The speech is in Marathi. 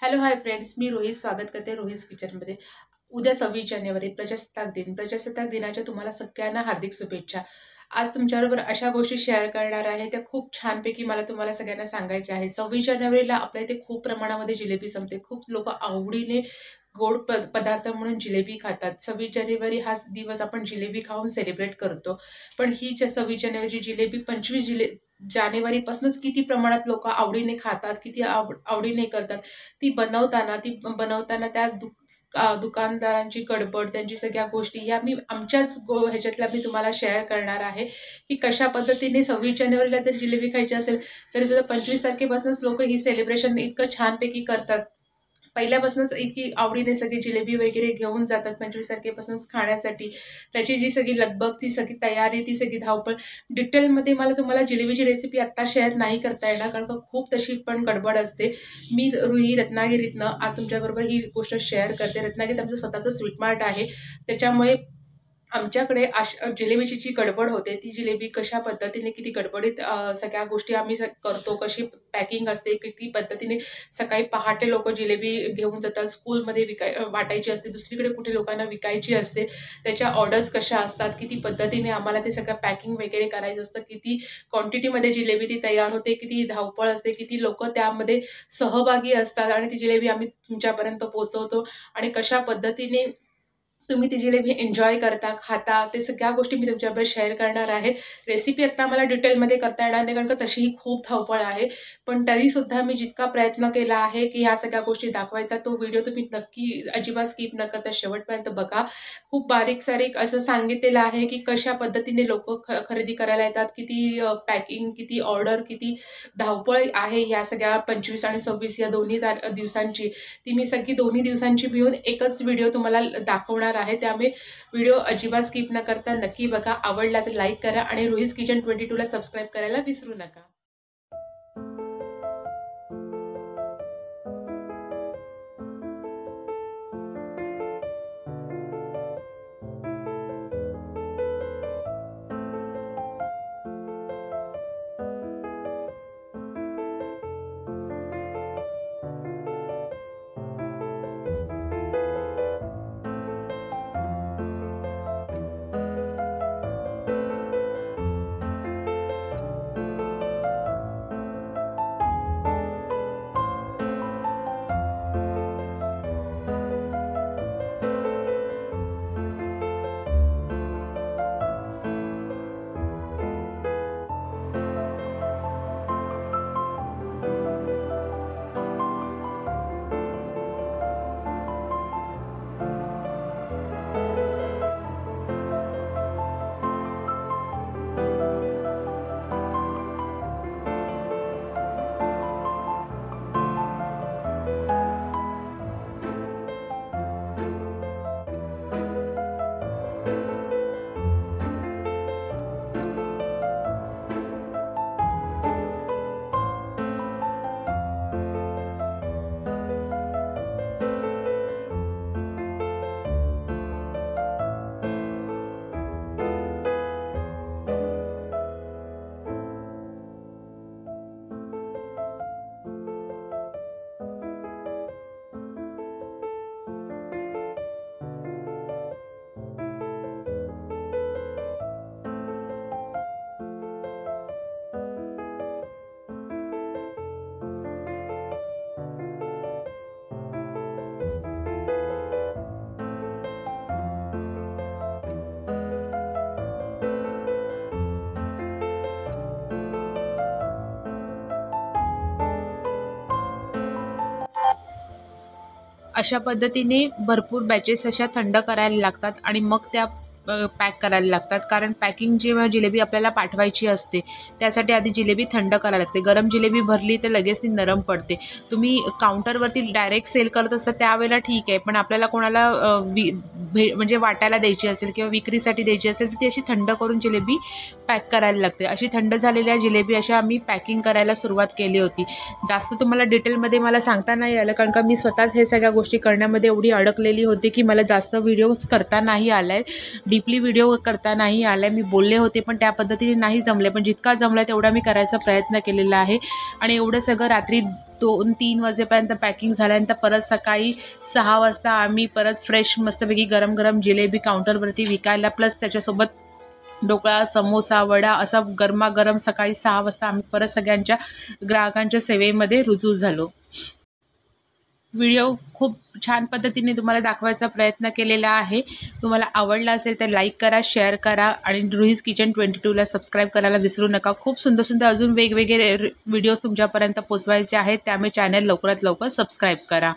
हॅलो हाय फ्रेंड्स, मी रोहित स्वागत करते रोहित किचनमध्ये। उद्या 26 जानेवारी प्रजासत्ताक दिनाच्या तुम्हाला सगळ्यांना हार्दिक शुभेच्छा। आज तुमच्याबरोबर अशा गोष्टी शेअर करणार आहे त्या खूप छानपैकी मला तुम्हाला सगळ्यांना सांगायच्या आहे। 26 जानेवारीला आपल्या इथे खूप प्रमाणामध्ये जिलेबी संपते। खूप लोक आवडीने गोड पदार्थ म्हणून जिलेबी खातात। 26 जानेवारी हा दिवस आपण जिलेबी खाऊन सेलिब्रेट करतो। पण ही 26 जानेवारीची जिलेबी 25 जानेवारीपासूनच किती प्रमाणात लोक आवडीने खातात, किती आवडीने करतात। ती बनवताना त्या दुकानदारांची गडबड, त्यांची सगळ्या गोष्टी या मी आमच्याच ह्याच्यातल्या मी तुम्हाला शेअर करणार आहे की कशा पद्धतीने 26 जानेवारीला जर जिलेबी खायची असेल तरी सुद्धा 25 तारखेपासूनच लोक ही सेलिब्रेशन इतकं छानपैकी करतात। पहिल्यापासूनच इतकी आवडीने सगळी जिलेबी वगैरे घेऊन जातात 25 तारखेपासूनच खाण्यासाठी। त्याची जी सगळी लगबग, ती सगळी तयारी, ती सगळी धावपळ डिटेलमध्ये मला तुम्हाला जिलेबीची रेसिपी आत्ता शेअर नाही करता येणार, कारण का खूप तशी पण गडबड असते। मी रुही रत्नागिरीतनं आज तुमच्याबरोबर ही गोष्ट शेअर करते। रत्नागिरीत आमचं स्वतःचं स्वीट मार्ट आहे, त्याच्यामुळे आमच्याकडे जिलेबीची जी गडबड होते ती जिलेबी कशा पद्धतीने किती गडबडीत सगळ्या गोष्टी आम्ही करतो, कशी पॅकिंग असते, किती पद्धतीने सकाळी पहाटे लोक जिलेबी घेऊन जातात, स्कूलमध्ये वाटायची असते, दुसरीकडे कुठे लोकांना विकायची असते, त्याच्या ऑर्डर्स कशा असतात, किती पद्धतीने आम्हाला ते सगळं पॅकिंग वगैरे करायचं असतं, किती क्वांटिटीमध्ये जिलेबी ती तयार होते, किती धावपळ असते, किती लोक त्यामध्ये सहभागी असतात आणि ती जिलेबी आम्ही तुमच्यापर्यंत पोहोचवतो आणि कशा पद्धतीने तुम्ही ती जिलेबी एन्जॉय करता, खाता, ते सगळ्या गोष्टी मी तुमच्याबरोबर शेअर करणार आहे। रेसिपी आता मला डिटेलमध्ये करता येणार नाही, कारण का तशीही खूप धावपळ आहे, पण तरीसुद्धा मी जितका प्रयत्न केला आहे की ह्या सगळ्या गोष्टी दाखवायचा, तो व्हिडिओ तुम्ही नक्की अजिबात स्किप न करता शेवटपर्यंत बघा। खूप बारीक सारीक असं सांगितलेलं आहे की कशा पद्धतीने लोक खरेदी करायला येतात, किती पॅकिंग, किती ऑर्डर, किती धावपळ आहे ह्या सगळ्या 25 आणि 26 या दोन्ही दिवसांची। ती मी सगळी दोन्ही दिवसांची मिळून एकच व्हिडिओ तुम्हाला दाखवणार आहे, त्यामुळे व्हिडिओ अजिबात स्किप न करता नक्की बघा। आवडला तर लाईक करा आणि रोहित किचन 22 ला सबस्क्राईब करायला विसरू नका। अशा पद्धतीने भरपूर बॅचेस अशा थंड करायला लागतात आणि मग त्या पॅक करायला लागतात, कारण पॅकिंग जेव्हा जिलेबी आपल्याला पाठवायची असते त्यासाठी आधी जिलेबी थंड करायला लागते। गरम जिलेबी भरली तर लगेच ती नरम पडते। तुम्ही काउंटरवरती डायरेक्ट सेल करत असता त्यावेळेला ठीक आहे, पण आपल्याला कोणाला म्हणजे वाटायला द्यायची असेल किंवा विक्रीसाठी द्यायची असेल तर ती अशी थंड करून जिलेबी पॅक करायला लागते। अशी थंड झालेल्या जिलेबी अशा आम्ही पॅकिंग करायला सुरुवात केली होती। जास्त तुम्हाला डिटेलमध्ये मला सांगता नाही आलं, कारण का मी स्वतःच हे सगळ्या गोष्टी करण्यामध्ये एवढी अडकलेली होती की मला जास्त व्हिडिओज करता नाही आलाय। डीपली व्हिडिओ करता नाही आला. मी बोलले होते पण त्या पद्धतीने नाही जमले, पण जितका जमला तेवढा मी करायचा प्रयत्न केलेला आहे. आणि एवढं सगळं रात्री 2-3 वाजेपर्यंत पॅकिंग झाल्यानंतर परत सकाळी 6 वाजता आम्ही परत फ्रेश मस्तपैकी गरम गरम जिलेबी काउंटरवरती विकायला, प्लस त्याच्यासोबत ढोकळा, समोसा, वडा असा गरमागरम सकाळी 6 वाजता आम्ही परत सगळ्यांच्या ग्राहकांच्या सेवेमध्ये रुजू झालो. व्हिडिओ खूप छान पद्धतीने तुम्हाला दाखवायचा प्रयत्न केलेला आहे. तुम्हाला आवडला असेल तर लाईक करा, शेअर करा आणि रुहीज किचन 22ला सबस्क्राईब करायला विसरू नका. खूप सुंदर सुंदर अजून वेगवेगळे व्हिडिओज तुमच्यापर्यंत पोचवायचे आहेत, त्यामुळे चॅनल लवकरात लवकर सबस्क्राईब करा.